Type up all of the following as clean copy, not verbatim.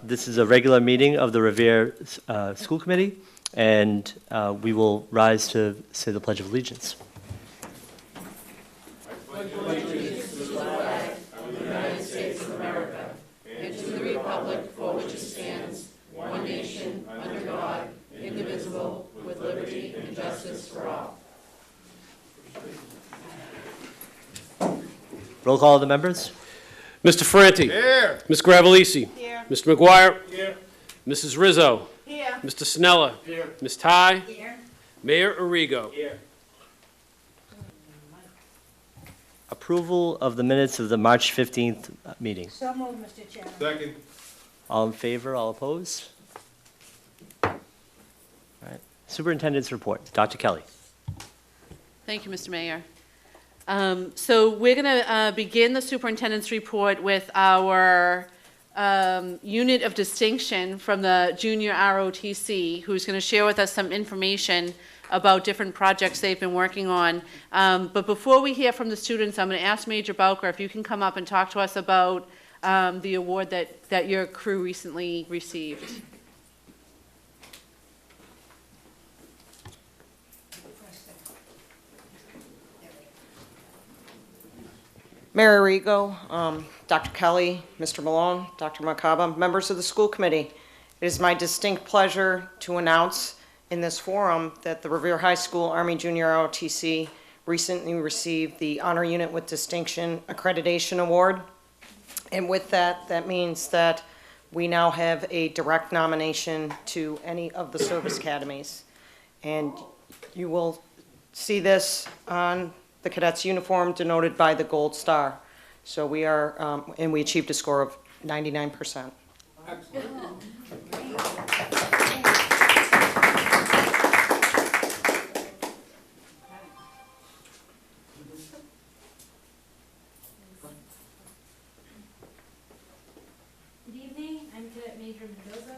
This is a regular meeting of the Revere School Committee, and we will rise to say the Pledge of Allegiance. I pledge allegiance to the flag of the United States of America and to the republic for which it stands, one nation, under God, indivisible, with liberty and justice for all. Roll call of the members. Mr. Ferranti. Here. Ms. Gravelisi. Here. Mr. McGuire. Here. Mrs. Rizzo. Here. Mr. Snella. Here. Ms. Ty. Here. Mayor Arrigo. Here. Approval of the minutes of the March 15th meeting. So moved, Mr. Chairman. Second. All in favor, all opposed? All right. Superintendent's report. Dr. Kelly. Thank you, Mr. Mayor. So we're going to begin the superintendent's report with our unit of distinction from the junior ROTC, who's going to share with us some information about different projects they've been working on. But before we hear from the students, I'm going to ask Major Bowker if you can come up and talk to us about the award that your crew recently received. Mayor Arrigo, Dr. Kelly, Mr. Malone, Dr. Macaba, members of the school committee. It is my distinct pleasure to announce in this forum that the Revere High School Army Junior ROTC recently received the Honor Unit with Distinction Accreditation Award. And with that, that means that we now have a direct nomination to any of the service academies. And you will see this on the cadet's uniform denoted by the gold star. So we are, and we achieved a score of 99%. Excellent. Good evening, I'm Cadet Major Mendoza.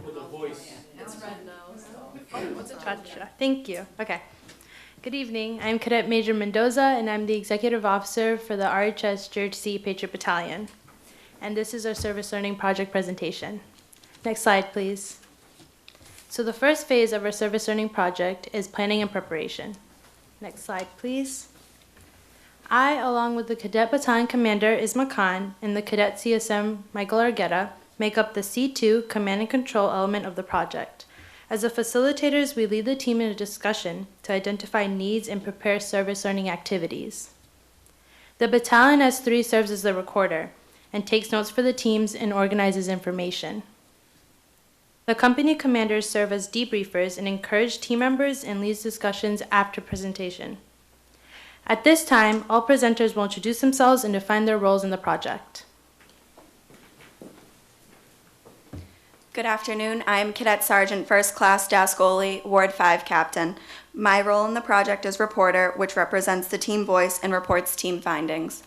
With a voice. It's red nose. Gotcha. Thank you. Okay. Good evening. I'm Cadet Major Mendoza, and I'm the Executive Officer for the RHS JRTC Patriot Battalion. And this is our Service Learning Project presentation. Next slide, please. So the first phase of our Service Learning Project is planning and preparation. Next slide, please. I, along with the Cadet Battalion Commander Isma Khan and the Cadet CSM Michael Argueta, make up the C2 command and control element of the project. As the facilitators, we lead the team in a discussion to identify needs and prepare service learning activities. The Battalion S3 serves as the recorder and takes notes for the teams and organizes information. The company commanders serve as debriefers and encourage team members and lead discussions after presentation. At this time, all presenters will introduce themselves and define their roles in the project. Good afternoon. I am Cadet Sergeant First Class Dascoli, Ward 5 Captain. My role in the project is reporter, which represents the team voice and reports team findings.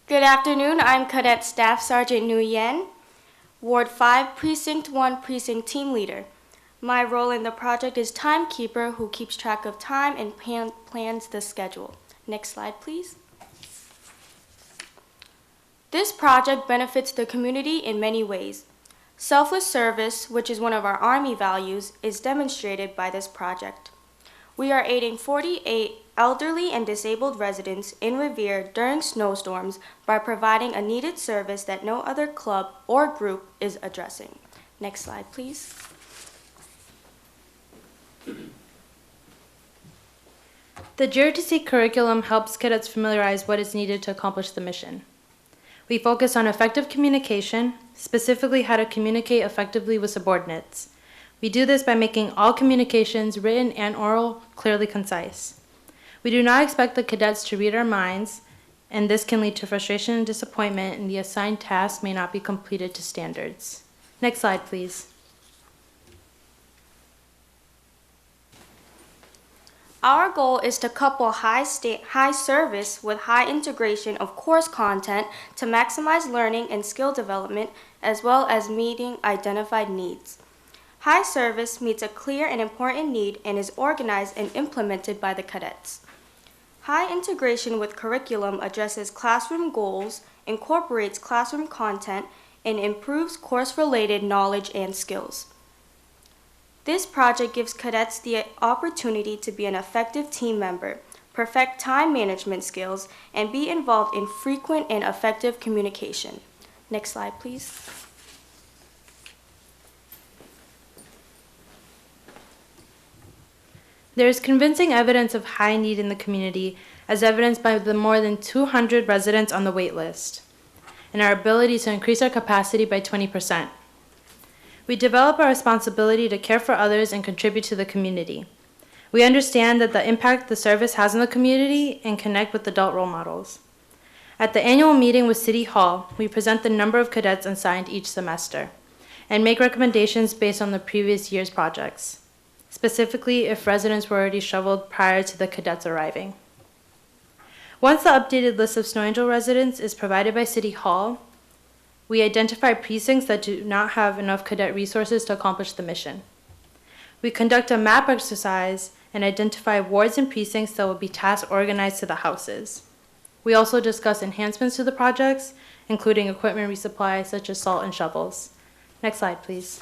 Good afternoon. I'm Cadet Staff Sergeant Nguyen, Ward 5 Precinct 1 Precinct Team Leader. My role in the project is timekeeper, who keeps track of time and plans the schedule. Next slide, please. This project benefits the community in many ways. Selfless service, which is one of our Army values, is demonstrated by this project. We are aiding 48 elderly and disabled residents in Revere during snowstorms by providing a needed service that no other club or group is addressing. Next slide, please. The JRTC curriculum helps cadets familiarize what is needed to accomplish the mission. We focus on effective communication, specifically how to communicate effectively with subordinates. We do this by making all communications, written and oral, clearly concise. We do not expect the cadets to read our minds, and this can lead to frustration and disappointment, and the assigned task may not be completed to standards. Next slide, please. Our goal is to couple high service with high integration of course content to maximize learning and skill development, as well as meeting identified needs. High service meets a clear and important need and is organized and implemented by the cadets. High integration with curriculum addresses classroom goals, incorporates classroom content, and improves course-related knowledge and skills. This project gives cadets the opportunity to be an effective team member, perfect time management skills, and be involved in frequent and effective communication. Next slide, please. There is convincing evidence of high need in the community, as evidenced by the more than 200 residents on the wait list, and our ability to increase our capacity by 20%. We develop our responsibility to care for others and contribute to the community. We understand that the impact the service has on the community and connect with adult role models. At the annual meeting with City Hall, we present the number of cadets assigned each semester and make recommendations based on the previous year's projects, specifically if residents were already shoveled prior to the cadets arriving. Once the updated list of Snow Angel residents is provided by City Hall, we identify precincts that do not have enough cadet resources to accomplish the mission. We conduct a map exercise and identify wards and precincts that will be task organized to the houses. We also discuss enhancements to the projects, including equipment resupply such as salt and shovels. Next slide, please.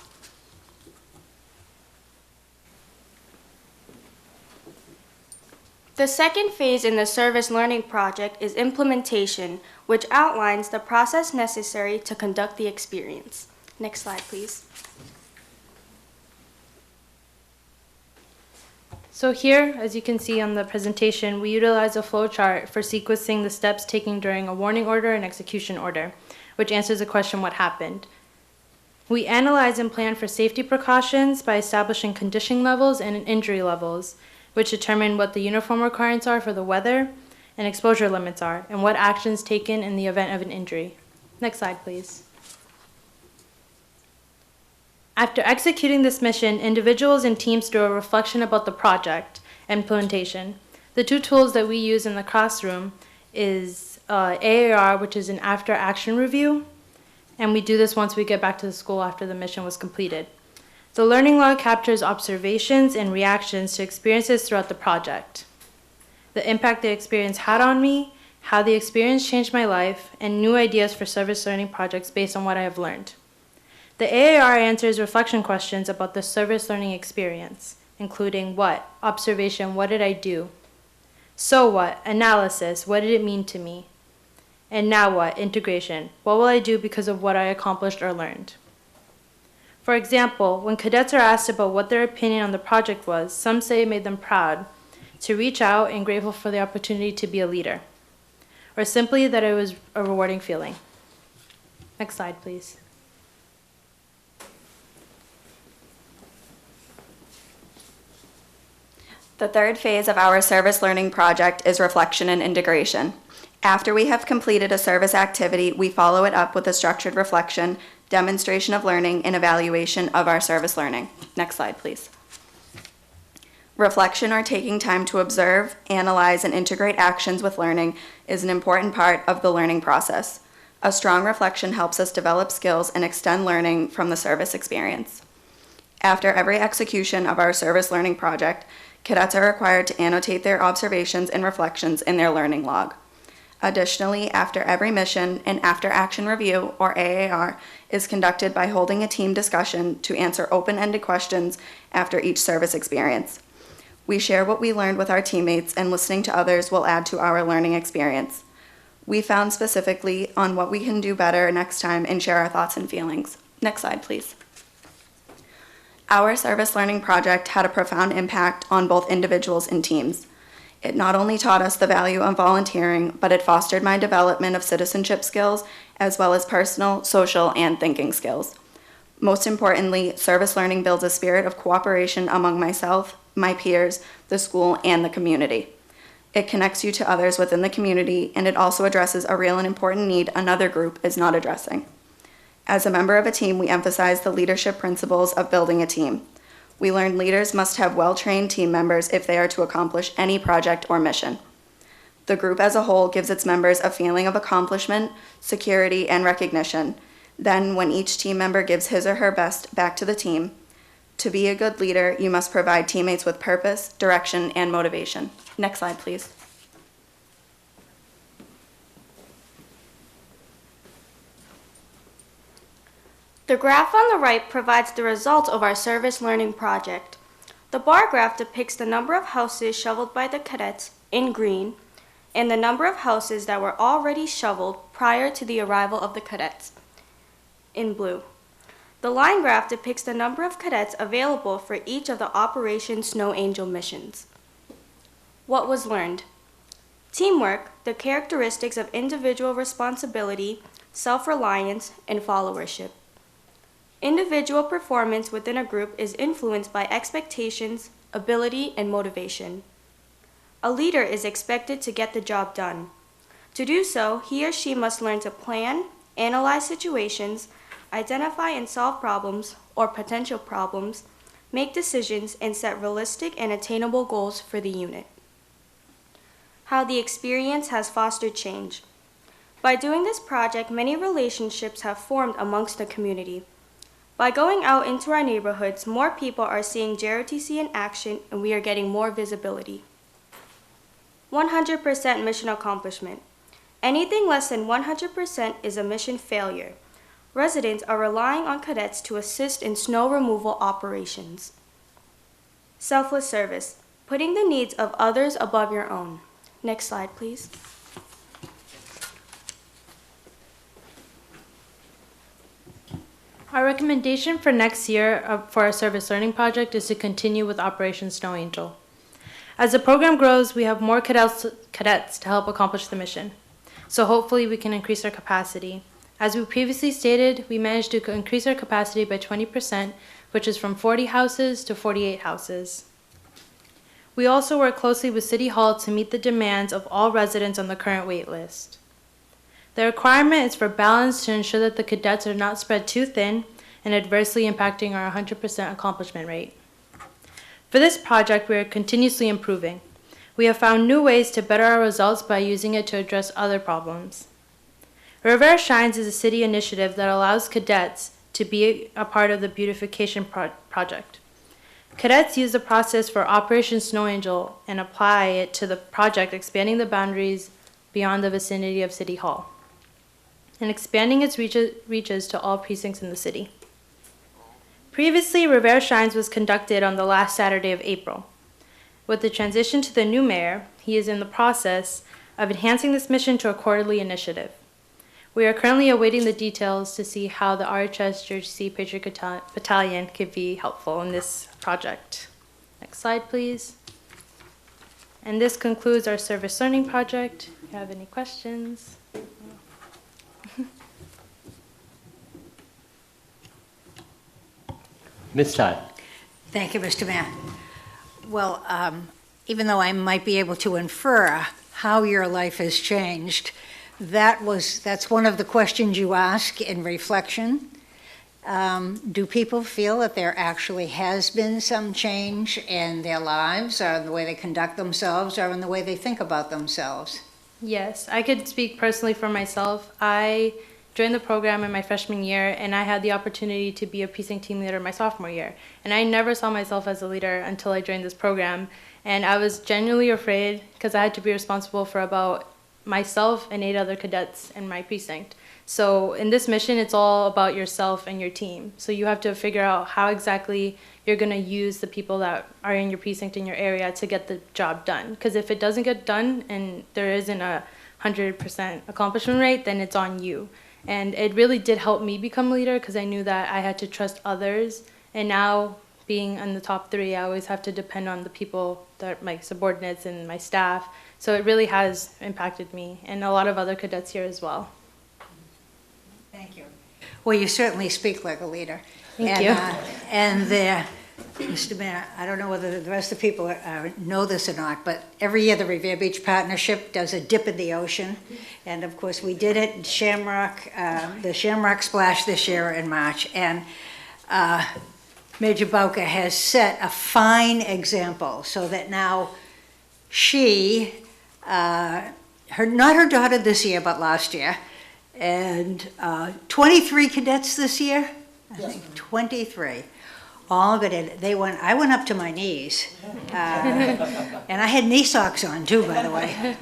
The second phase in the Service Learning Project is implementation, which outlines the process necessary to conduct the experience. Next slide, please. So here, as you can see on the presentation, we utilize a flow chart for sequencing the steps taken during a warning order and execution order, which answers the question, what happened? We analyze and plan for safety precautions by establishing condition levels and injury levels, which determine what the uniform requirements are for the weather and exposure limits are, and what actions taken in the event of an injury. Next slide, please. After executing this mission, individuals and teams do a reflection about the project and implementation. The two tools that we use in the classroom is AAR, which is an After Action review, and we do this once we get back to the school after the mission was completed. The learning log captures observations and reactions to experiences throughout the project, the impact the experience had on me, how the experience changed my life, and new ideas for service learning projects based on what I have learned. The AAR answers reflection questions about the service learning experience, including what? Observation, what did I do? So what? Analysis, what did it mean to me? And now what? Integration, what will I do because of what I accomplished or learned? For example, when cadets are asked about what their opinion on the project was, some say it made them proud to reach out and grateful for the opportunity to be a leader, or simply that it was a rewarding feeling. Next slide, please. The third phase of our service learning project is reflection and integration. After we have completed a service activity, we follow it up with a structured reflection, demonstration of learning, and evaluation of our service learning. Next slide, please. Reflection, or taking time to observe, analyze, and integrate actions with learning, is an important part of the learning process. A strong reflection helps us develop skills and extend learning from the service experience. After every execution of our service learning project, cadets are required to annotate their observations and reflections in their learning log. Additionally, after every mission, an after-action review, or AAR, is conducted by holding a team discussion to answer open-ended questions after each service experience. We share what we learned with our teammates, and listening to others will add to our learning experience. We found specifically on what we can do better next time and share our thoughts and feelings. Next slide, please. Our service learning project had a profound impact on both individuals and teams. It not only taught us the value of volunteering, but it fostered my development of citizenship skills, as well as personal, social, and thinking skills. Most importantly, service learning builds a spirit of cooperation among myself, my peers, the school, and the community. It connects you to others within the community, and it also addresses a real and important need another group is not addressing. As a member of a team, we emphasize the leadership principles of building a team. We learned leaders must have well-trained team members if they are to accomplish any project or mission. The group as a whole gives its members a feeling of accomplishment, security, and recognition. Then, when each team member gives his or her best back to the team, to be a good leader, you must provide teammates with purpose, direction, and motivation. Next slide, please. The graph on the right provides the results of our service learning project. The bar graph depicts the number of houses shoveled by the cadets in green and the number of houses that were already shoveled prior to the arrival of the cadets in blue. The line graph depicts the number of cadets available for each of the Operation Snow Angel missions. What was learned? Teamwork, the characteristics of individual responsibility, self-reliance, and followership. Individual performance within a group is influenced by expectations, ability, and motivation. A leader is expected to get the job done. To do so, he or she must learn to plan, analyze situations, identify and solve problems or potential problems, make decisions, and set realistic and attainable goals for the unit. How the experience has fostered change. By doing this project, many relationships have formed amongst the community. By going out into our neighborhoods, more people are seeing JROTC in action and we are getting more visibility. 100% mission accomplishment. Anything less than 100% is a mission failure. Residents are relying on cadets to assist in snow removal operations. Selfless service. Putting the needs of others above your own. Next slide, please. Our recommendation for next year for our service learning project is to continue with Operation Snow Angel. As the program grows, we have more cadets to help accomplish the mission. So hopefully we can increase our capacity. As we previously stated, we managed to increase our capacity by 20%, which is from 40 houses to 48 houses. We also work closely with City Hall to meet the demands of all residents on the current wait list. The requirement is for balance to ensure that the cadets are not spread too thin and adversely impacting our 100% accomplishment rate. For this project, we are continuously improving. We have found new ways to better our results by using it to address other problems. Revere Shines is a city initiative that allows cadets to be a part of the beautification project. Cadets use the process for Operation Snow Angel and apply it to the project, expanding the boundaries beyond the vicinity of City Hall and expanding its reaches to all precincts in the city. Previously, Revere Shines was conducted on the last Saturday of April. With the transition to the new mayor, he is in the process of enhancing this mission to a quarterly initiative. We are currently awaiting the details to see how the RHS JRC Patriot Battalion could be helpful in this project. Next slide, please. And this concludes our service learning project. If you have any questions. Ms. Ty. Thank you, Mr. Mayor. Well, even though I might be able to infer how your life has changed, that's one of the questions you ask in reflection. Do people feel that there actually has been some change in their lives, or in the way they conduct themselves, or in the way they think about themselves? Yes, I could speak personally for myself. I joined the program in my freshman year, and I had the opportunity to be a precinct team leader my sophomore year. And I never saw myself as a leader until I joined this program. And I was genuinely afraid because I had to be responsible for about myself and 8 other cadets in my precinct. So in this mission, it's all about yourself and your team. So you have to figure out how exactly you're going to use the people that are in your precinct, in your area, to get the job done. Because if it doesn't get done and there isn't a 100% accomplishment rate, then it's on you. And it really did help me become a leader because I knew that I had to trust others. And now, being in the top 3, I always have to depend on the people that are my subordinates and my staff. So it really has impacted me and a lot of other cadets here as well. Thank you. Well, you certainly speak like a leader. Thank you. Mr. Mayor, I don't know whether the rest of the people know this or not, but every year the Revere Beach Partnership does a dip in the ocean. And of course, we did it in Shamrock, the Shamrock Splash this year in March. And Major Bowker has set a fine example so that now she, not her daughter this year, but last year, and 23 cadets this year? I think 23. all of it, and I went up to my knees. And I had knee socks on too, by the way.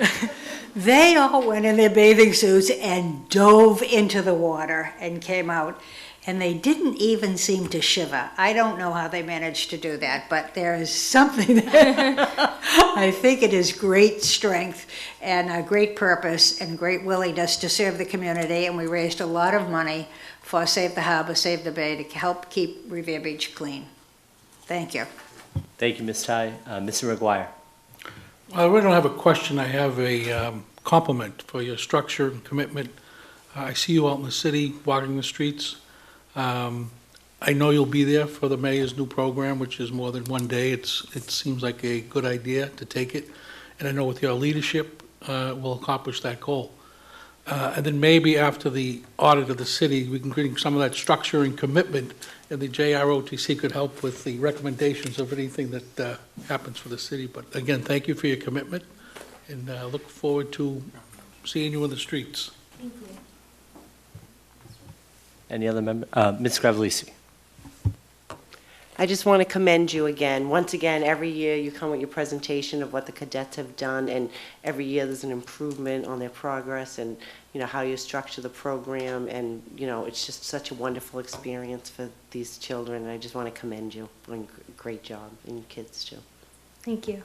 They all went in their bathing suits and dove into the water and came out, and they didn't even seem to shiver. I don't know how they managed to do that, but there is something I think it is great strength and a great purpose and great willingness to serve the community, and we raised a lot of money for Save the Harbor, Save the Bay to help keep Revere Beach clean. Thank you. Thank you, Ms. Ty. Mr. McGuire. I really don't have a question. I have a compliment for your structure and commitment. I see you out in the city, walking the streets. I know you'll be there for the mayor's new program, which is more than one day. It seems like a good idea to take it. And I know with your leadership, we'll accomplish that goal. And then maybe after the audit of the city, we can bring some of that structure and commitment, and the JROTC could help with the recommendations of anything that happens for the city. But again, thank you for your commitment, and look forward to seeing you in the streets. Thank you. Any other member? Ms. Gravellisi. I just want to commend you again. Once again, every year you come with your presentation of what the cadets have done, and every year there's an improvement on their progress and, you know, how you structure the program, and, you know, it's just such a wonderful experience for these children, and I just want to commend you on a great job, and your kids too. Thank you.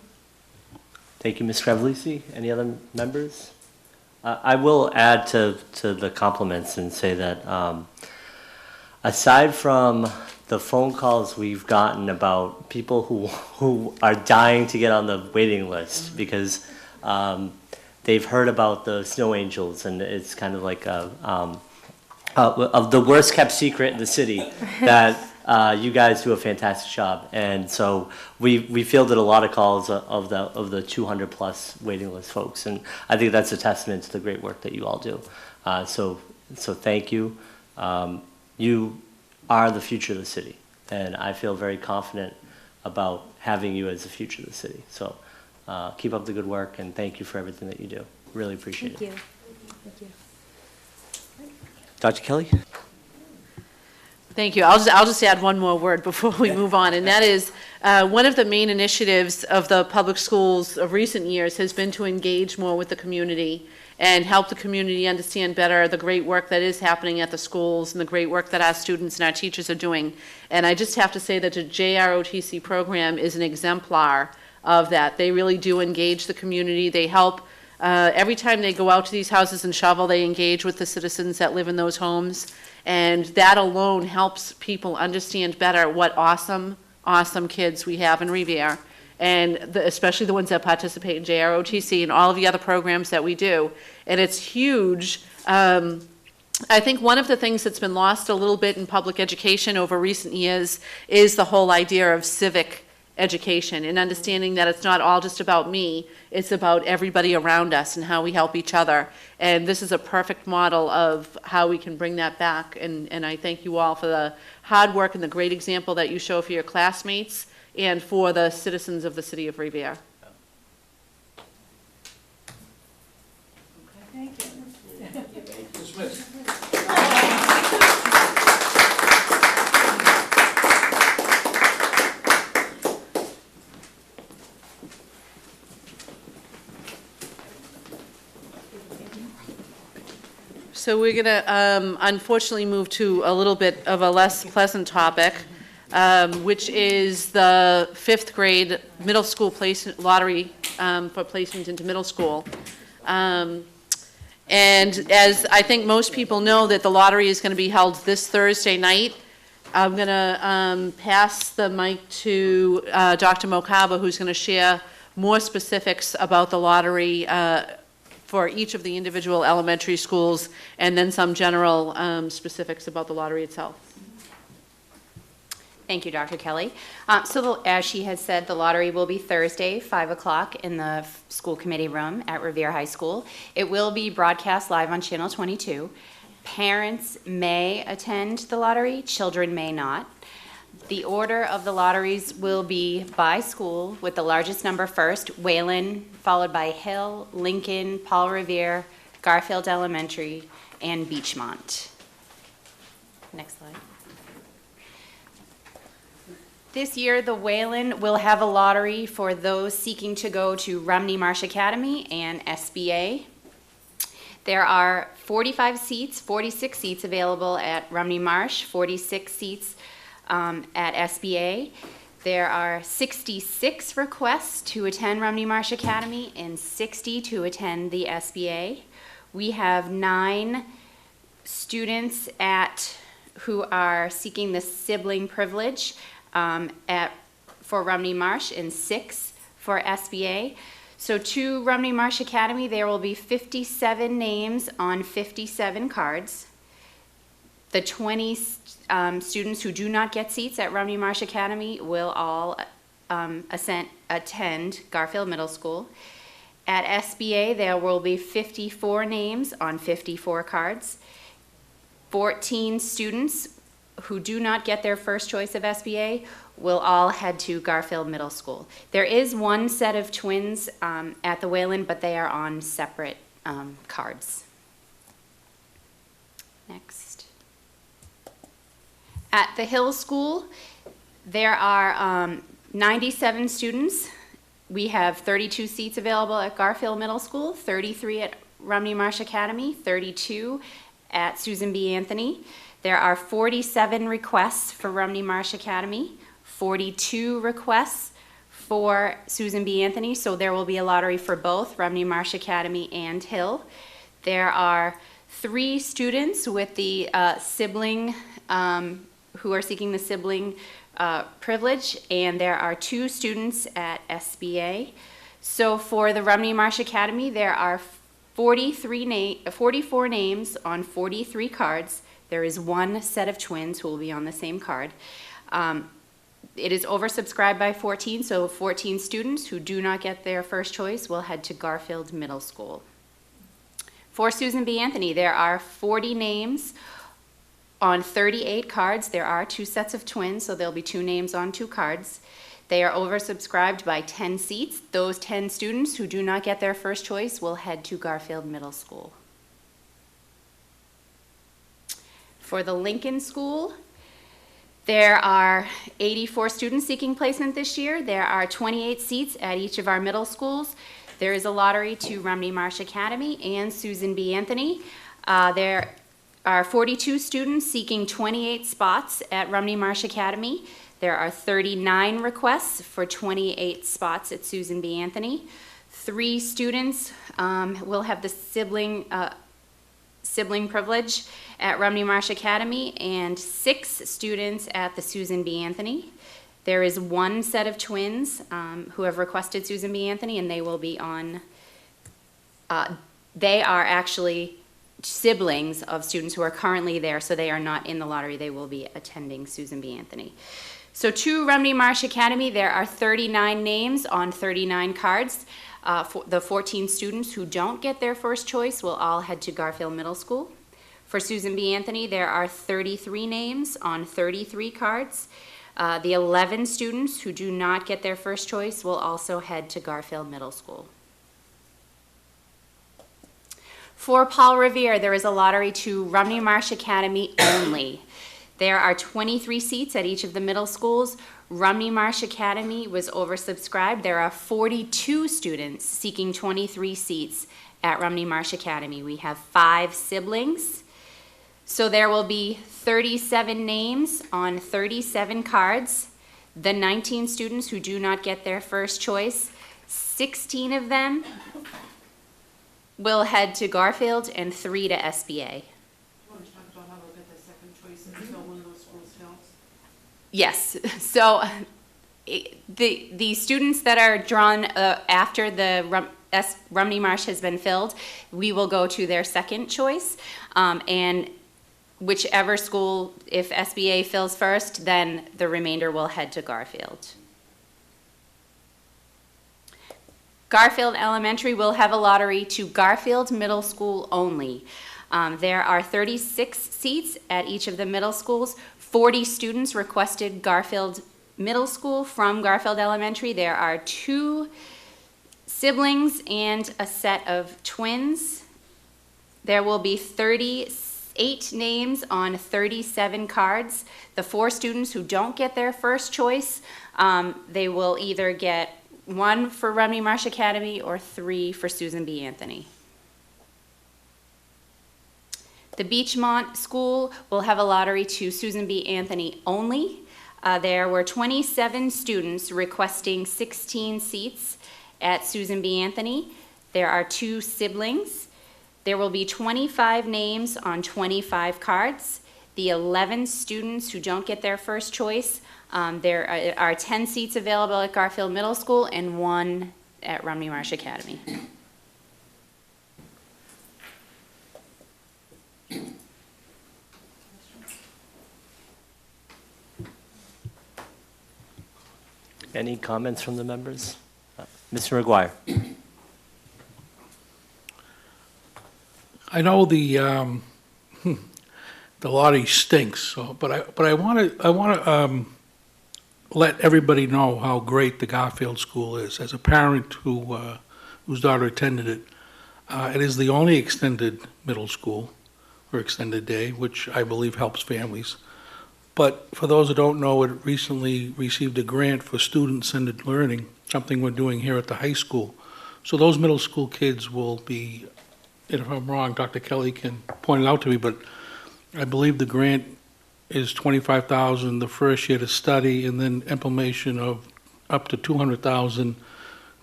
Thank you, Ms. Gravellisi. Any other members? I will add to the compliments and say that aside from the phone calls we've gotten about people who are dying to get on the waiting list because they've heard about the snow angels, and it's kind of like of the worst kept secret in the city, that you guys do a fantastic job. And so we fielded a lot of calls of the 200 plus waiting list folks, and I think that's a testament to the great work that you all do. So thank you. You are the future of the city, and I feel very confident about having you as the future of the city. So keep up the good work, and thank you for everything that you do. Really appreciate it. Thank you. Thank you. Dr. Kelly? Thank you. I'll just add one more word before we move on, and that is one of the main initiatives of the public schools of recent years has been to engage more with the community and help the community understand better the great work that is happening at the schools and the great work that our students and our teachers are doing. And I just have to say that the JROTC program is an exemplar of that. They really do engage the community. They help. Every time they go out to these houses and shovel, they engage with the citizens that live in those homes. And that alone helps people understand better what awesome, awesome kids we have in Revere. And especially the ones that participate in JROTC and all of the other programs that we do. And it's huge. I think one of the things that's been lost a little bit in public education over recent years is the whole idea of civic education and understanding that it's not all just about me, it's about everybody around us and how we help each other. And this is a perfect model of how we can bring that back. And I thank you all for the hard work and the great example that you show for your classmates and for the citizens of the city of Revere. Thank you. So we're going to unfortunately move to a little bit of a less pleasant topic, which is the 5th grade middle school lottery for placement into middle school. And as I think most people know, that the lottery is going to be held this Thursday night. I'm going to pass the mic to Dr. Mokaba, who's going to share more specifics about the lottery for each of the individual elementary schools, and then some general specifics about the lottery itself. Thank you, Dr. Kelly. As she has said, the lottery will be Thursday, 5 o'clock in the school committee room at Revere High School. It will be broadcast live on Channel 22. Parents may attend the lottery, children may not. The order of the lotteries will be by school, with the largest number first, Whelan, followed by Hill, Lincoln, Paul Revere, Garfield Elementary, and Beachmont. Next slide. This year, the Whelan will have a lottery for those seeking to go to Rumney Marsh Academy and SBA. There are 46 seats available at Rumney Marsh, 46 seats at SBA. There are 66 requests to attend Rumney Marsh Academy and 60 to attend the SBA. We have 9 students who are seeking the sibling privilege for Rumney Marsh and 6 for SBA. So to Rumney Marsh Academy, there will be 57 names on 57 cards. The 20 students who do not get seats at Rumney Marsh Academy will all attend Garfield Middle School. At SBA, there will be 54 names on 54 cards. 14 students who do not get their first choice of SBA will all head to Garfield Middle School. There is one set of twins at the Whelan, but they are on separate cards. Next. At the Hill School, there are 97 students. We have 32 seats available at Garfield Middle School, 33 at Rumney Marsh Academy, 32 at Susan B. Anthony. There are 47 requests for Rumney Marsh Academy, 42 requests for Susan B. Anthony, so there will be a lottery for both Rumney Marsh Academy and Hill. There are 3 students with the sibling, who are seeking the sibling privilege, and there are 2 students at SBA. So for the Rumney Marsh Academy, there are 44 names on 43 cards. There is 1 set of twins who will be on the same card. It is oversubscribed by 14, so 14 students who do not get their first choice will head to Garfield Middle School. For Susan B. Anthony, there are 40 names on 38 cards. There are 2 sets of twins, so there'll be 2 names on 2 cards. They are oversubscribed by 10 seats. Those 10 students who do not get their first choice will head to Garfield Middle School. For the Lincoln School, there are 84 students seeking placement this year. There are 28 seats at each of our middle schools. There is a lottery to Rumney Marsh Academy and Susan B. Anthony. There are 42 students seeking 28 spots at Rumney Marsh Academy. There are 39 requests for 28 spots at Susan B. Anthony. 3 students will have the sibling privilege at Rumney Marsh Academy and 6 students at the Susan B. Anthony. There is 1 set of twins who have requested Susan B. Anthony, and they will be on, they are actually siblings of students who are currently there, so they are not in the lottery. They will be attending Susan B. Anthony. So to Rumney Marsh Academy, there are 39 names on 39 cards. For the 14 students who don't get their first choice will all head to Garfield Middle School. For Susan B. Anthony, there are 33 names on 33 cards. The 11 students who do not get their first choice will also head to Garfield Middle School. For Paul Revere, there is a lottery to Rumney Marsh Academy only. There are 23 seats at each of the middle schools. Rumney Marsh Academy was oversubscribed. There are 42 students seeking 23 seats at Rumney Marsh Academy. We have 5 siblings. So there will be 37 names on 37 cards. The 19 students who do not get their first choice, 16 of them will head to Garfield and 3 to SBA. Yes, so the students that are drawn after the Rumney Marsh has been filled, we will go to their second choice, and whichever school, if SBA fills first, then the remainder will head to Garfield. Garfield Elementary will have a lottery to Garfield Middle School only. There are 36 seats at each of the middle schools. 40 students requested Garfield Middle School from Garfield Elementary. There are 2 siblings and a set of twins. There will be 38 8 names on 37 cards. The 4 students who don't get their first choice, they will either get 1 for Rumney Marsh Academy or 3 for Susan B. Anthony. The Beachmont School will have a lottery to Susan B. Anthony only. There were 27 students requesting 16 seats at Susan B. Anthony. There are 2 siblings. There will be 25 names on 25 cards. The 11 students who don't get their first choice, there are 10 seats available at Garfield Middle School and 1 at Rumney Marsh Academy. Any comments from the members? Mr. McGuire. I know the lottery stinks, so, but I want to let everybody know how great the Garfield School is. As a parent whose daughter attended it, it is the only extended middle school or extended day, which I believe helps families. But for those who don't know, it recently received a grant for student-centered learning, something we're doing here at the high school. So those middle school kids will be, and if I'm wrong, Dr. Kelly can point it out to me, but I believe the grant is $25,000 the first year to study, and then implementation of up to $200,000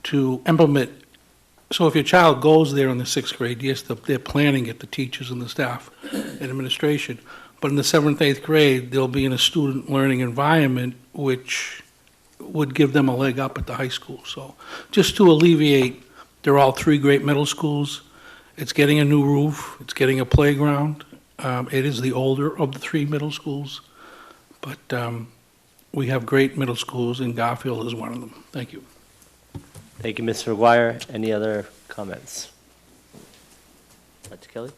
to implement. So if your child goes there in the 6th grade, yes, they're planning it, the teachers and the staff and administration. But in the 7th, 8th grade, they'll be in a student learning environment, which would give them a leg up at the high school. So just to alleviate, they're all 3 great middle schools. It's getting a new roof. It's getting a playground. It is the older of the 3 middle schools. But we have great middle schools, and Garfield is one of them. Thank you. Thank you, Mr. McGuire. Any other comments? Dr. Kelly?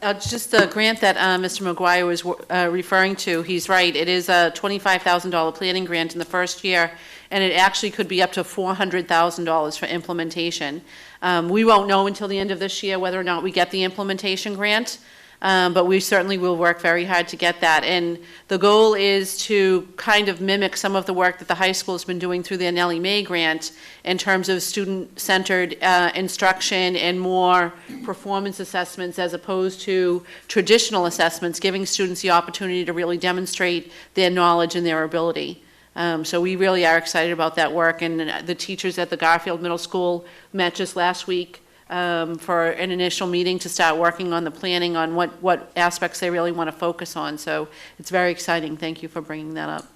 Just the grant that Mr. McGuire was referring to, he's right. It is a $25,000 planning grant in the first year, and it actually could be up to $400,000 for implementation. We won't know until the end of this year whether or not we get the implementation grant, but we certainly will work very hard to get that. And the goal is to kind of mimic some of the work that the high school has been doing through the Nellie Mae grant in terms of student-centered instruction and more performance assessments as opposed to traditional assessments, giving students the opportunity to really demonstrate their knowledge and their ability. So we really are excited about that work, and the teachers at the Garfield Middle School met just last week for an initial meeting to start working on the planning on what aspects they really want to focus on. So it's very exciting. Thank you for bringing that up.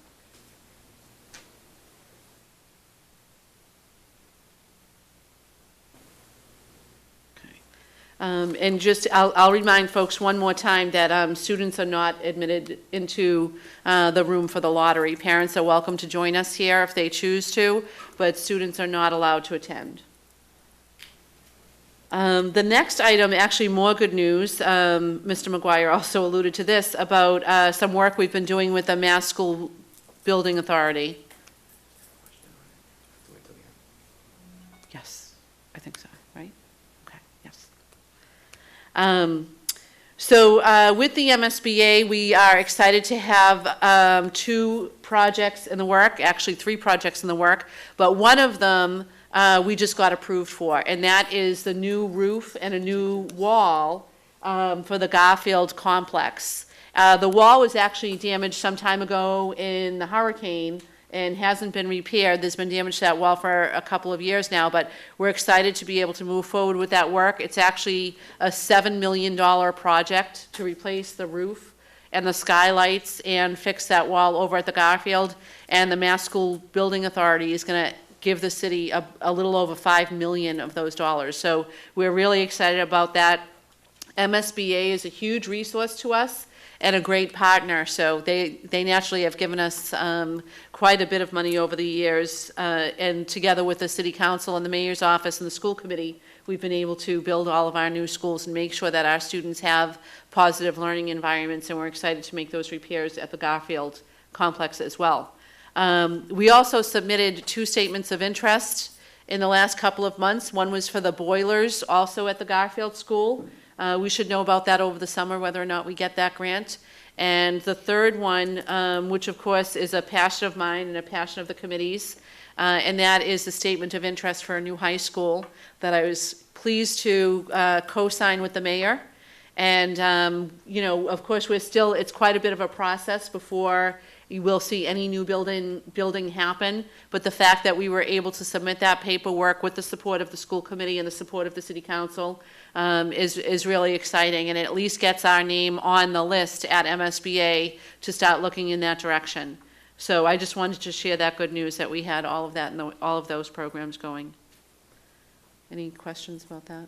And just, I'll remind folks one more time that students are not admitted into the room for the lottery. Parents are welcome to join us here if they choose to, but students are not allowed to attend. The next item, actually more good news, Mr. McGuire also alluded to this, about some work we've been doing with the Mass School Building Authority. Yes, I think so, right? Okay, yes. So with the MSBA, we are excited to have 2 projects in the work, actually 3 projects in the work, but one of them we just got approved for, and that is the new roof and a new wall for the Garfield complex. The wall was actually damaged some time ago in the hurricane and hasn't been repaired. There's been damage to that wall for a couple of years now, but we're excited to be able to move forward with that work. It's actually a $7 million project to replace the roof and the skylights and fix that wall over at the Garfield, and the Mass School Building Authority is going to give the city a little over $5 million of those dollars. So we're really excited about that. MSBA is a huge resource to us and a great partner. So they naturally have given us quite a bit of money over the years. And together with the city council and the mayor's office and the school committee, we've been able to build all of our new schools and make sure that our students have positive learning environments. And we're excited to make those repairs at the Garfield complex as well. We also submitted 2 statements of interest in the last couple of months. One was for the boilers, also at the Garfield School. We should know about that over the summer, whether or not we get that grant. And the third one, which of course is a passion of mine and a passion of the committee's, and that is the statement of interest for a new high school that I was pleased to co-sign with the mayor. And, you know, of course, it's quite a bit of a process before you will see any new building happen. But the fact that we were able to submit that paperwork with the support of the school committee and the support of the city council is really exciting. And it at least gets our name on the list at MSBA to start looking in that direction. So I just wanted to share that good news that we had all of that and all of those programs going. Any questions about that?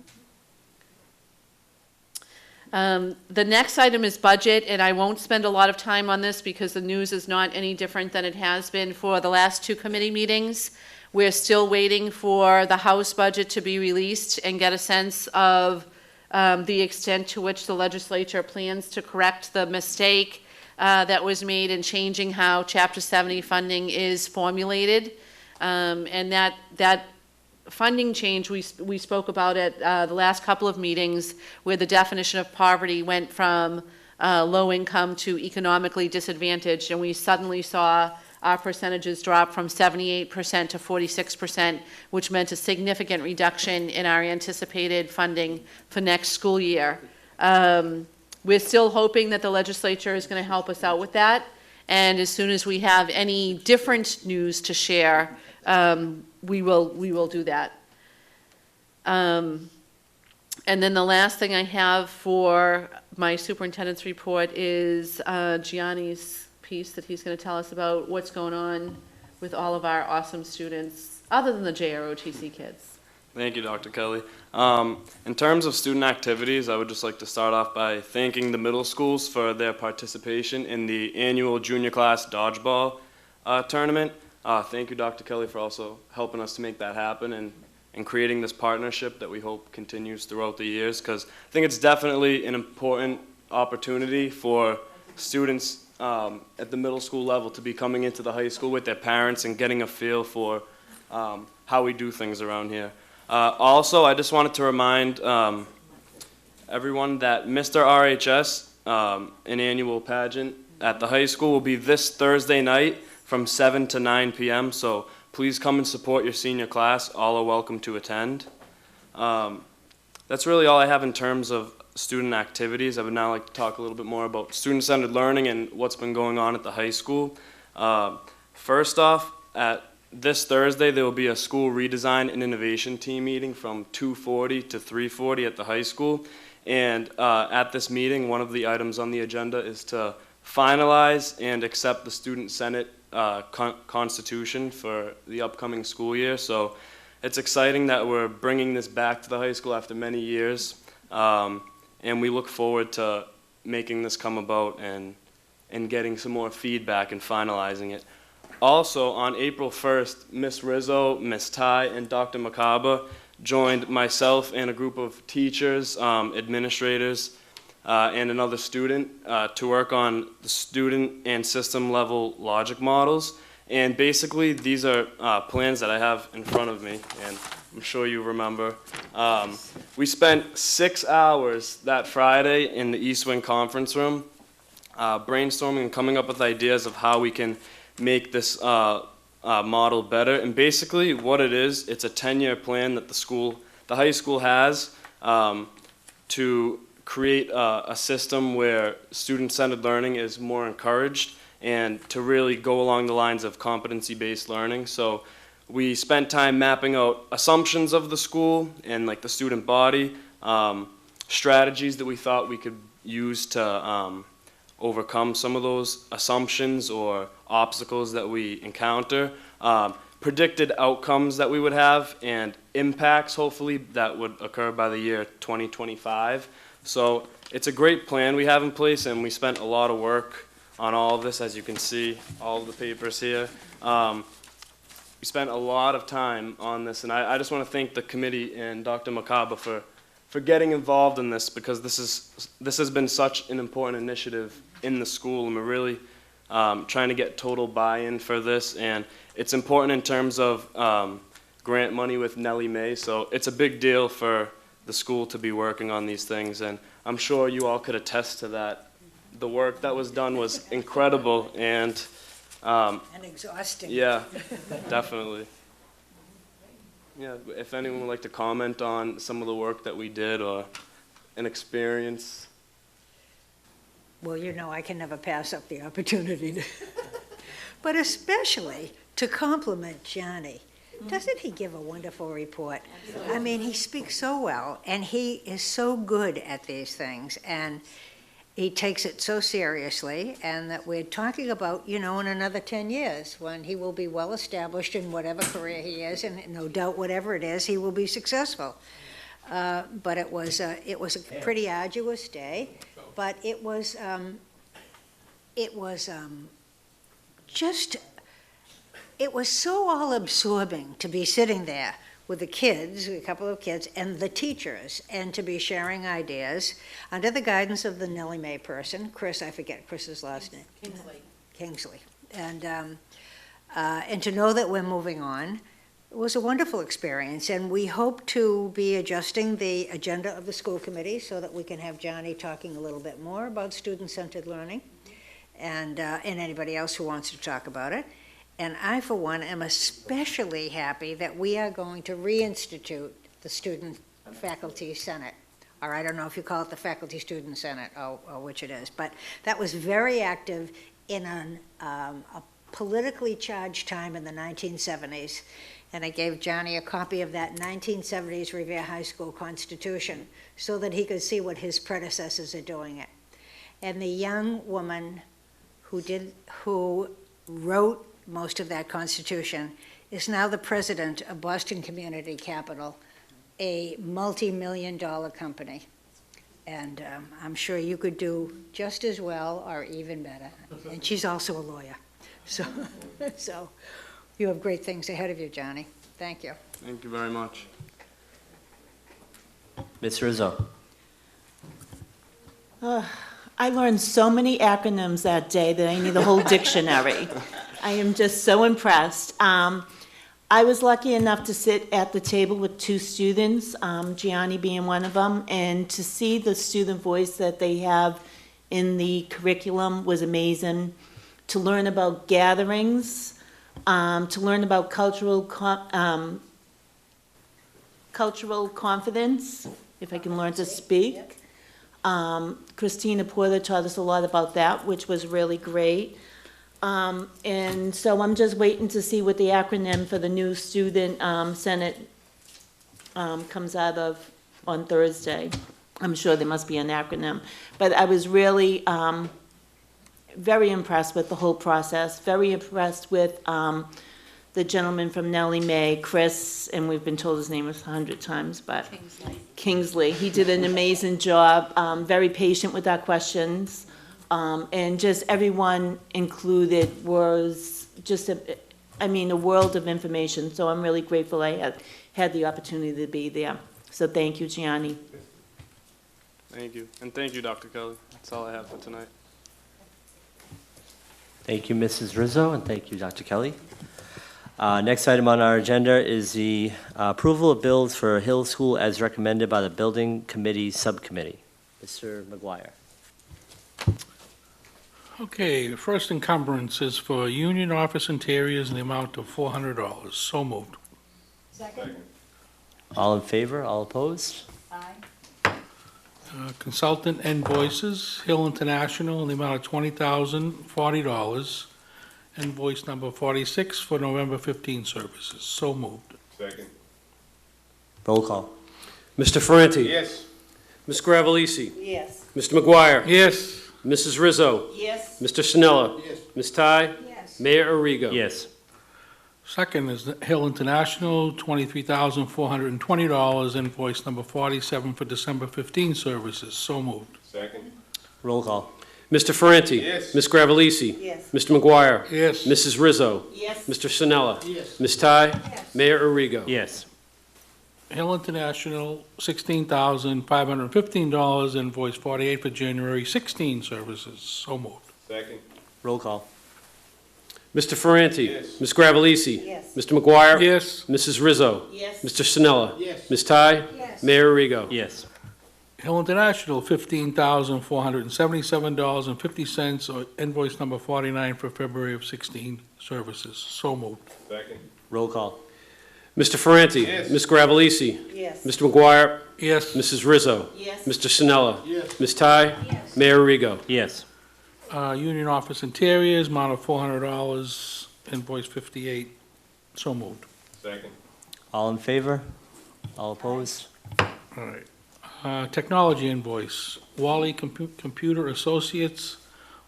The next item is budget, and I won't spend a lot of time on this because the news is not any different than it has been for the last two committee meetings. We're still waiting for the House budget to be released and get a sense of the extent to which the legislature plans to correct the mistake that was made in changing how Chapter 70 funding is formulated. And that funding change we spoke about at the last couple of meetings, where the definition of poverty went from low income to economically disadvantaged, and we suddenly saw our percentages drop from 78% to 46%, which meant a significant reduction in our anticipated funding for next school year. We're still hoping that the legislature is going to help us out with that, and as soon as we have any different news to share, we will do that. And then the last thing I have for my superintendent's report is Gianni's piece that he's going to tell us about what's going on with all of our awesome students, other than the JROTC kids. Thank you, Dr. Kelly. In terms of student activities, I would just like to start off by thanking the middle schools for their participation in the annual junior class dodgeball tournament. Thank you, Dr. Kelly, for also helping us to make that happen and creating this partnership that we hope continues throughout the years, because I think it's definitely an important opportunity for students at the middle school level to be coming into the high school with their parents and getting a feel for how we do things around here. Also, I just wanted to remind everyone that Mr. RHS, an annual pageant at the high school, will be this Thursday night from 7 to 9 p.m. So please come and support your senior class. All are welcome to attend. That's really all I have in terms of student activities. I would now like to talk a little bit more about student-centered learning and what's been going on at the high school. First off, at this Thursday, there will be a school redesign and innovation team meeting from 2:40 to 3:40 at the high school. And at this meeting, one of the items on the agenda is to finalize and accept the Student Senate constitution for the upcoming school year. So it's exciting that we're bringing this back to the high school after many years. And we look forward to making this come about and getting some more feedback and finalizing it. Also, on April 1st, Ms. Rizzo, Ms. Ty, and Dr. Makaba joined myself and a group of teachers, administrators, and another student to work on the student and system level logic models. And basically, these are plans that I have in front of me, and I'm sure you remember. We spent 6 hours that Friday in the East Wing conference room brainstorming and coming up with ideas of how we can make this model better. And basically what it is, it's a 10-year plan that the high school has to create a system where student-centered learning is more encouraged and to really go along the lines of competency-based learning. So we spent time mapping out assumptions of the school and like the student body, strategies that we thought we could use to overcome some of those assumptions or obstacles that we encounter, predicted outcomes that we would have, and impacts, hopefully, that would occur by the year 2025. So it's a great plan we have in place, and we spent a lot of work on all of this, as you can see, all of the papers here. We spent a lot of time on this, and I just want to thank the committee and Dr. Makaba for getting involved in this, because this has been such an important initiative in the school, and we're really trying to get total buy-in for this. And it's important in terms of grant money with Nellie Mae, so it's a big deal for the school to be working on these things, and I'm sure you all could attest to that. The work that was done was incredible, and And exhausting. yeah, definitely. Yeah, if anyone would like to comment on some of the work that we did or an experience. Well, you know, I can never pass up the opportunity to, but especially to compliment Johnny. Doesn't he give a wonderful report? I mean, he speaks so well, and he is so good at these things, and he takes it so seriously, and that we're talking about, you know, in another 10 years, when he will be well-established in whatever career he is, and no doubt whatever it is, he will be successful. But it was a pretty arduous day, but it was so all-absorbing to be sitting there with the kids, a couple of kids, and the teachers, and to be sharing ideas under the guidance of the Nellie Mae person, Chris, I forget Chris's last name. Kingsley. And to know that we're moving on. It was a wonderful experience, and we hope to be adjusting the agenda of the school committee so that we can have Johnny talking a little bit more about student-centered learning, and anybody else who wants to talk about it. And I, for one, am especially happy that we are going to reinstitute the Student-Faculty Senate. Or I don't know if you call it the Faculty-Student Senate or which it is, but that was very active in a politically charged time in the 1970s. And I gave Johnny a copy of that 1970s Revere High School Constitution so that he could see what his predecessors are doing it. And the young woman who wrote most of that Constitution is now the president of Boston Community Capital, a multi-million-dollar company. And I'm sure you could do just as well or even better. And she's also a lawyer. So you have great things ahead of you, Johnny. Thank you. Thank you very much. Ms. Rizzo. I learned so many acronyms that day that I need a whole dictionary. I am just so impressed. I was lucky enough to sit at the table with two students, Gianni being one of them, and to see the student voice that they have in the curriculum was amazing. To learn about gatherings, to learn about cultural confidence, if I can learn to speak. Christina Porter taught us a lot about that, which was really great. And so I'm just waiting to see what the acronym for the new Student Senate comes out of on Thursday. I'm sure there must be an acronym. But I was really very impressed with the whole process, very impressed with the gentleman from Nellie Mae, Chris, and we've been told his name 100 times, but Kingsley. He did an amazing job, very patient with our questions, and just everyone included was just, a world of information. So I'm really grateful I had the opportunity to be there. So thank you, Gianni. Thank you. And thank you, Dr. Kelly. That's all I have for tonight. Thank you, Mrs. Rizzo, and thank you, Dr. Kelly. Next item on our agenda is the approval of bills for Hill School as recommended by the Building Committee Subcommittee. Mr. McGuire. Okay, the first encumbrance is for union office interiors in the amount of $400. So moved. Second. All in favor, all opposed? Aye. Consultant invoices, Hill International in the amount of $20,040. Invoice number 46 for November 15 services. So moved. Second. Roll call. Mr. Ferranti. Yes. Ms. Gravellisi. Yes. Mr. McGuire. Yes. Mrs. Rizzo. Yes. Mr. Sinella. Yes. Ms. Ty. Yes. Mayor Arrigo. Yes. Second is the Hill International, $23,420. Invoice number 47 for December 15 services. So moved. Second. Roll call. Mr. Ferranti. Yes. Ms. Gravellisi. Yes. Mr. McGuire. Yes. Mrs. Rizzo. Yes. Mr. Sinella. Yes. Ms. Ty. Yes. Mayor Arrigo. Yes. Hill International, $16,515. Invoice 48 for January 16 services. So moved. Second. Roll call. Mr. Ferranti. Yes. Ms. Gravellisi. Yes. Mr. McGuire. Yes. Mrs. Rizzo. Yes. Mr. Sinella. Yes. Ms. Ty. Yes. Mayor Arrigo. Yes. Hill International, $15,477.50, or invoice number 49 for February of 16 services. So moved. Roll call. Mr. Ferranti. Yes. Ms. Gravellisi. Yes. Mr. McGuire. Yes. Mrs. Rizzo. Yes. Mr. Sinella. Yes. Ms. Ty. Yes. Mayor Arrigo. Yes. Union Office Interiors, amount of $400, invoice 58. So moved. All in favor? All opposed? All right. Technology invoice, Wally Computer Associates,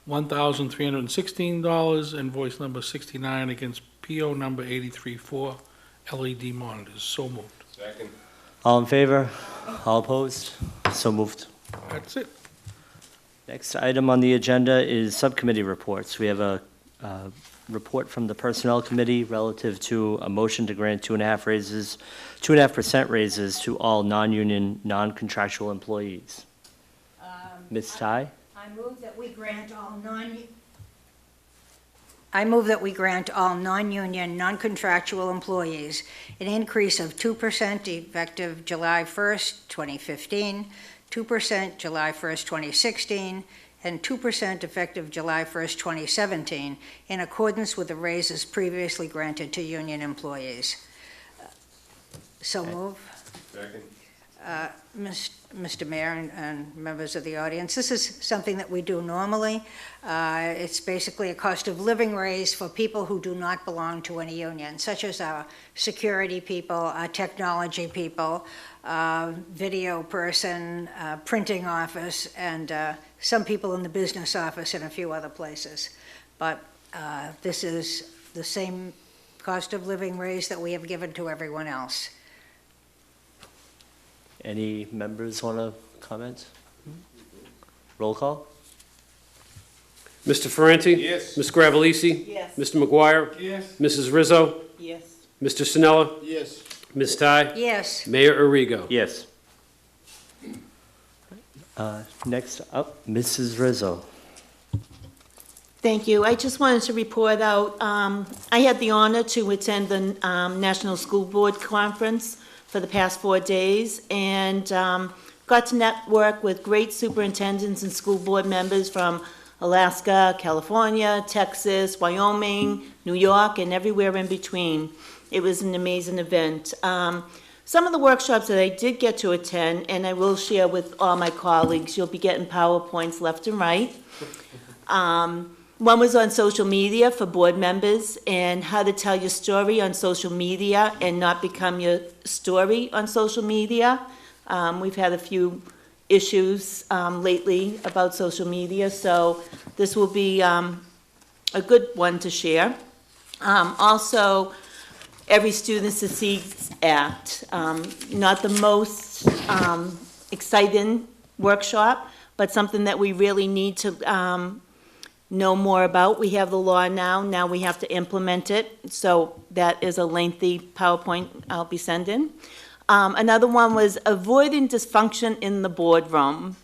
$1,316, invoice number 69 against PO number 834, LED monitors. So moved. All in favor? All opposed? So moved. That's it. Next item on the agenda is subcommittee reports. We have a report from the Personnel Committee relative to a motion to grant 2.5% raises to all non-union, non-contractual employees. Ms. Ty? I move that we grant all non-union, non-contractual employees an increase of 2% effective July 1st, 2015, 2% July 1st, 2016, and 2% effective July 1st, 2017, in accordance with the raises previously granted to union employees. So move. Mr. Mayor and members of the audience, this is something that we do normally. It's basically a cost of living raise for people who do not belong to any union, such as our security people, our technology people, video person, printing office, and some people in the business office and a few other places. But this is the same cost of living raise that we have given to everyone else. Any members want to comment? Roll call? Mr. Ferranti. Yes. Ms. Gravellisi. Yes. Mr. McGuire. Yes. Mrs. Rizzo. Yes. Mr. Sinella. Yes. Ms. Ty. Yes. Mayor Arrigo. Yes. Next up, Mrs. Rizzo. Thank you. I just wanted to report out, I had the honor to attend the National School Board Conference for the past 4 days, and got to network with great superintendents and school board members from Alaska, California, Texas, Wyoming, New York, and everywhere in between. It was an amazing event. Some of the workshops that I did get to attend, and I will share with all my colleagues, you'll be getting PowerPoints left and right. One was on social media for board members and how to tell your story on social media and not become your story on social media. We've had a few issues lately about social media, so this will be a good one to share. Also, Every Student Succeeds Act. Not the most exciting workshop, but something that we really need to know more about. We have the law now we have to implement it, so that is a lengthy PowerPoint I'll be sending. Another one was avoiding dysfunction in the boardroom,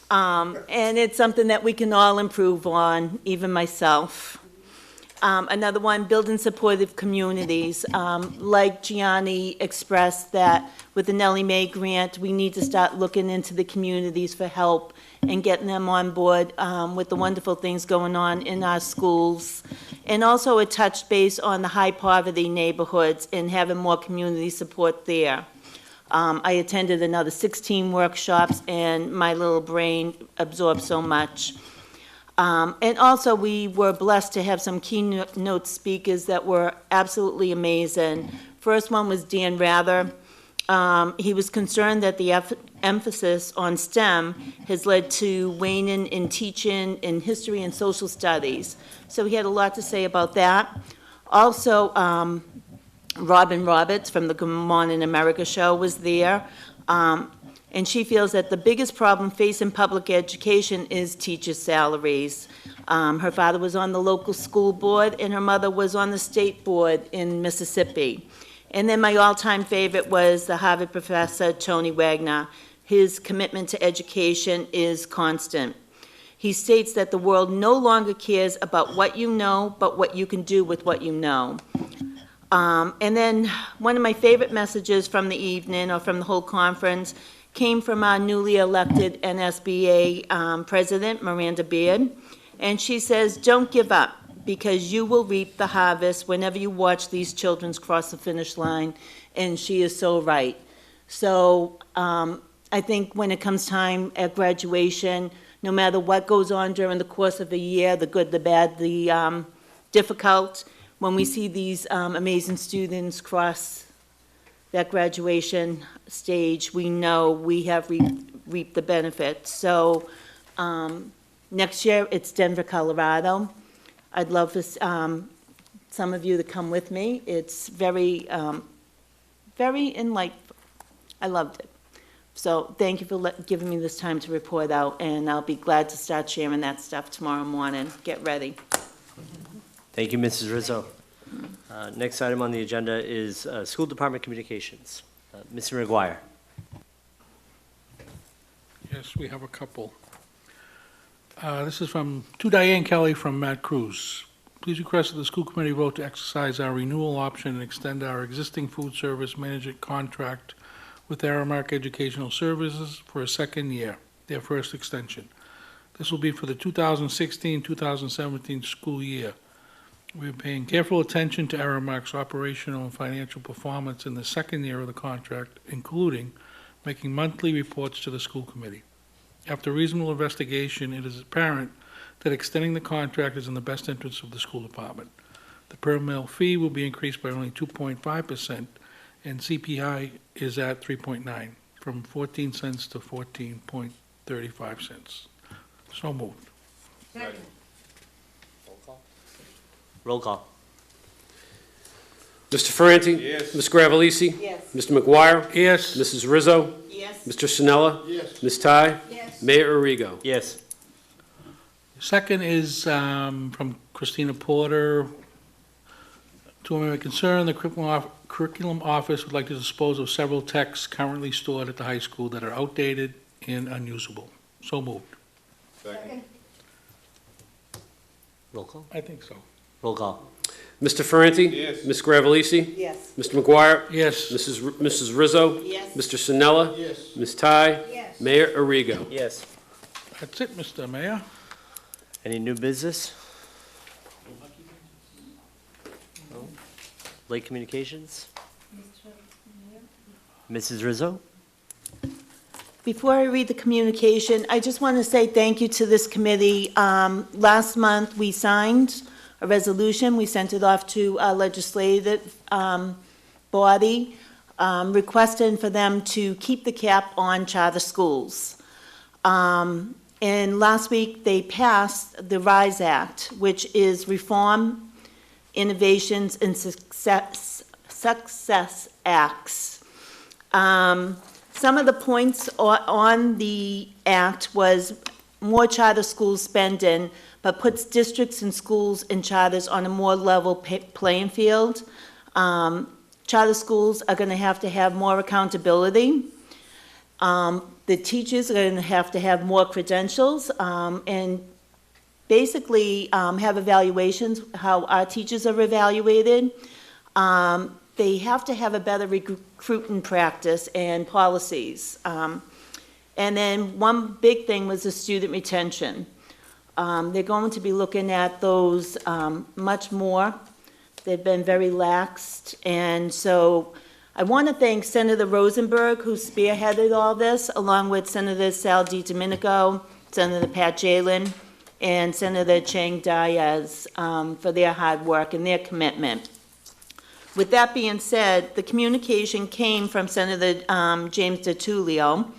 and it's something that we can all improve on, even myself. Another one, building supportive communities. Like Gianni expressed that with the Nellie Mae grant, we need to start looking into the communities for help and getting them on board with the wonderful things going on in our schools. And also it touched base on the high poverty neighborhoods and having more community support there. I attended another 16 workshops and my little brain absorbed so much. And also we were blessed to have some keynote speakers that were absolutely amazing. First one was Dan Rather. He was concerned that the emphasis on STEM has led to waning in teaching in history and social studies. So he had a lot to say about that. Also, Robin Roberts from the Good Morning America show was there. And she feels that the biggest problem facing public education is teachers' salaries. Her father was on the local school board and her mother was on the state board in Mississippi. And then my all-time favorite was the Harvard professor, Tony Wagner. His commitment to education is constant. He states that the world no longer cares about what you know, but what you can do with what you know. And then one of my favorite messages from the evening, or from the whole conference, came from our newly elected NSBA president, Miranda Beard. And she says, "Don't give up, because you will reap the harvest whenever you watch these children cross the finish line." And she is so right. So I think when it comes time at graduation, no matter what goes on during the course of a year, the good, the bad, the difficult, when we see these amazing students cross that graduation stage, we know we have reaped the benefits. So next year, it's Denver, Colorado. I'd love for some of you to come with me. It's very, very enlightening. I loved it. So thank you for giving me this time to report out, and I'll be glad to start sharing that stuff tomorrow morning. Get ready. Thank you, Mrs. Rizzo. Next item on the agenda is School Department Communications. Mr. McGuire. Yes, we have a couple. This is to Diane Kelly from Matt Cruz. Please request that the school committee vote to exercise our renewal option and extend our existing food service management contract with Aramark Educational Services for a second year, their first extension. This will be for the 2016-2017 school year. We're paying careful attention to Aramark's operational and financial performance in the second year of the contract, including making monthly reports to the school committee. After reasonable investigation, it is apparent that extending the contract is in the best interest of the school department. The per mil fee will be increased by only 2.5%, and CPI is at 3.9, from 14 cents to 14.35 cents. So moved. Roll call. Mr. Ferranti? Yes. Ms. Gravellisi? Yes. Mr. McGuire? Yes. Mrs. Rizzo? Yes. Mr. Sinella? Yes. Ms. Ty? Yes. Mayor Arrigo? Yes. Second is from Christina Porter. To whom it may concern, the curriculum office would like to dispose of several texts currently stored at the high school that are outdated and unusable. So moved. Second. Roll call. I think so. Roll call. Mr. Ferranti? Yes. Ms. Gravellisi? Yes. Mr. McGuire? Yes. Mrs. Rizzo? Yes. Mr. Sinella? Yes. Ms. Ty? Yes. Mayor Arrigo? Yes. That's it, Mr. Mayor. Any new business? No? Late communications? Mrs. Rizzo? Before I read the communication, I just want to say thank you to this committee. Last month, we signed a resolution. We sent it off to our legislative body, requesting for them to keep the cap on charter schools. And last week, they passed the RISE Act, which is Reform, Innovations, and Success Acts. Some of the points on the act was more charter school spending, but puts districts and schools and charters on a more level playing field. Charter schools are going to have more accountability. The teachers are going to have more credentials, and basically have evaluations, how our teachers are evaluated. They have to have a better recruiting practice and policies. And then one big thing was the student retention. They're going to be looking at those much more. They've been very laxed. And so I want to thank Senator Rosenberg, who spearheaded all this, along with Senator Sal DiDomenico, Senator Pat Jalen, and Senator Chang Diaz for their hard work and their commitment. With that being said, the communication came from Senator James DiTullio,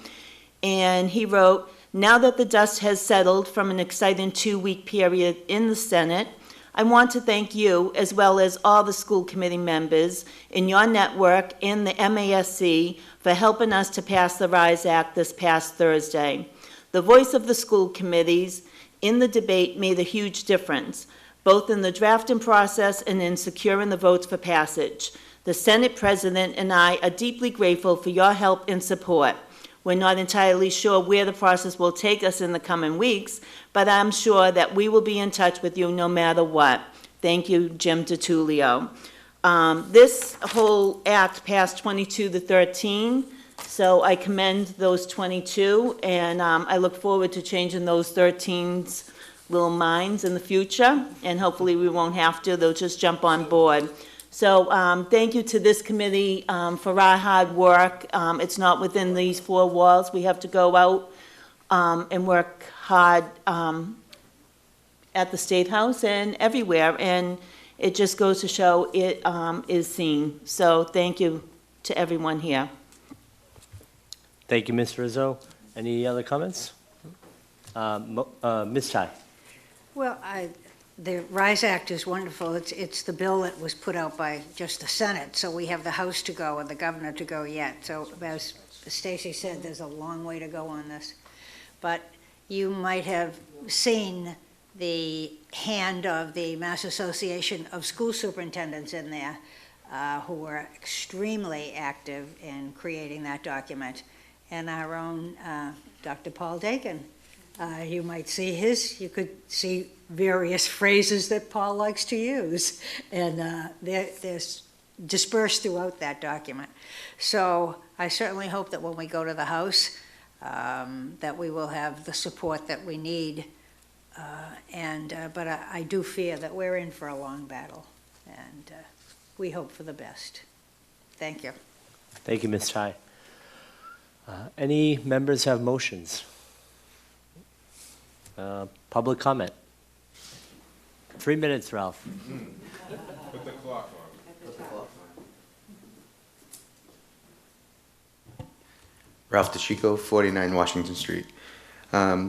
and he wrote, "Now that the dust has settled from an exciting 2-week period in the Senate, I want to thank you, as well as all the school committee members in your network and the MASC, for helping us to pass the RISE Act this past Thursday. The voice of the school committees in the debate made a huge difference, both in the drafting process and in securing the votes for passage. The Senate President and I are deeply grateful for your help and support. We're not entirely sure where the process will take us in the coming weeks, but I'm sure that we will be in touch with you no matter what. Thank you, Jim DiTullio." This whole act passed 22 to 13, so I commend those 22, and I look forward to changing those 13's little minds in the future, and hopefully we won't have to, they'll just jump on board. So thank you to this committee for our hard work. It's not within these four walls. We have to go out and work hard at the State House and everywhere, and it just goes to show it is seen. So thank you to everyone here. Thank you, Ms. Rizzo. Any other comments? Ms. Chai? Well, the RISE Act is wonderful. It's the bill that was put out by just the Senate, so we have the House to go and the governor to go yet. So as Stacy said, there's a long way to go on this. But you might have seen the hand of the Mass Association of School Superintendents in there, who were extremely active in creating that document. And our own Dr. Paul Dakin. You might see you could see various phrases that Paul likes to use, and they're dispersed throughout that document. So I certainly hope that when we go to the House, that we will have the support that we need, but I do fear that we're in for a long battle, and we hope for the best. Thank you. Thank you, Ms. Chai. Any members have motions? Public comment. 3 minutes, Ralph. Put the clock on. Ralph DeChico, 49 Washington Street.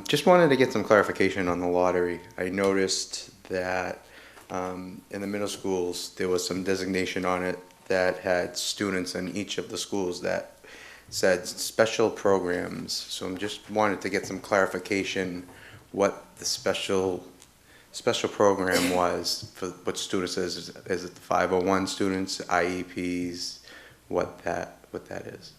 Just wanted to get some clarification on the lottery. I noticed that in the middle schools, there was some designation on it that had students in each of the schools that said special programs. So I'm just wanted to get some clarification what the special program was for what students is. Is it the 501 students, IEPs, what that is?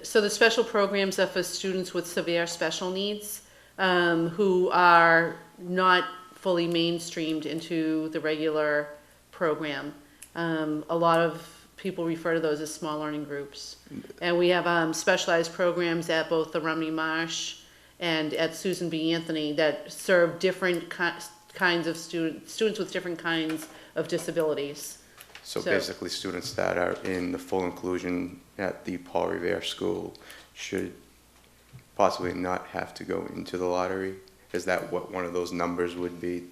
So the special programs are for students with severe special needs who are not fully mainstreamed into the regular program. A lot of people refer to those as small learning groups. And we have specialized programs at both the Rumney Marsh and at Susan B. Anthony that serve different kinds of students with different kinds of disabilities. So basically students that are in the full inclusion at the Paul Revere School should possibly not have to go into the lottery? Is that what one of those numbers would be?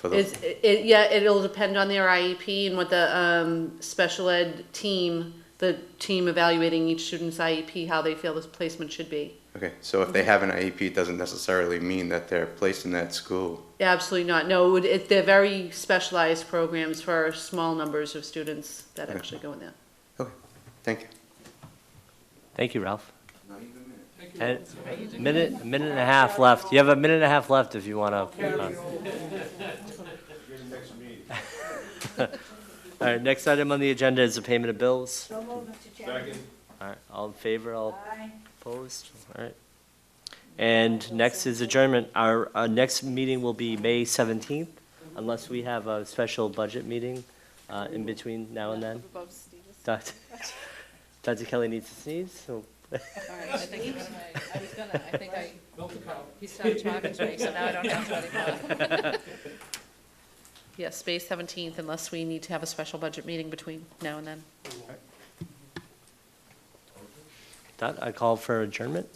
Yeah, it'll depend on their IEP and what the special ed team, the team evaluating each student's IEP, how they feel this placement should be. Okay, so if they have an IEP, it doesn't necessarily mean that they're placed in that school? Yeah, absolutely not. No, they're very specialized programs for small numbers of students that actually go in there. Okay, thank you. Thank you, Ralph. And a minute and a half left. You have a minute and a half left if you want to. All right, next item on the agenda is the payment of bills. So moved, Mr. Chairman. Second. All right, all in favor, all Aye. opposed? All right. And next is adjournment. Our next meeting will be May 17th, unless we have a special budget meeting in between now and then. Dr. Kelly needs to sneeze, so. All right, I think he started talking to me, so now I don't have to anymore. Yes, May 17th, unless we need to have a special budget meeting between now and then. That I call for adjournment.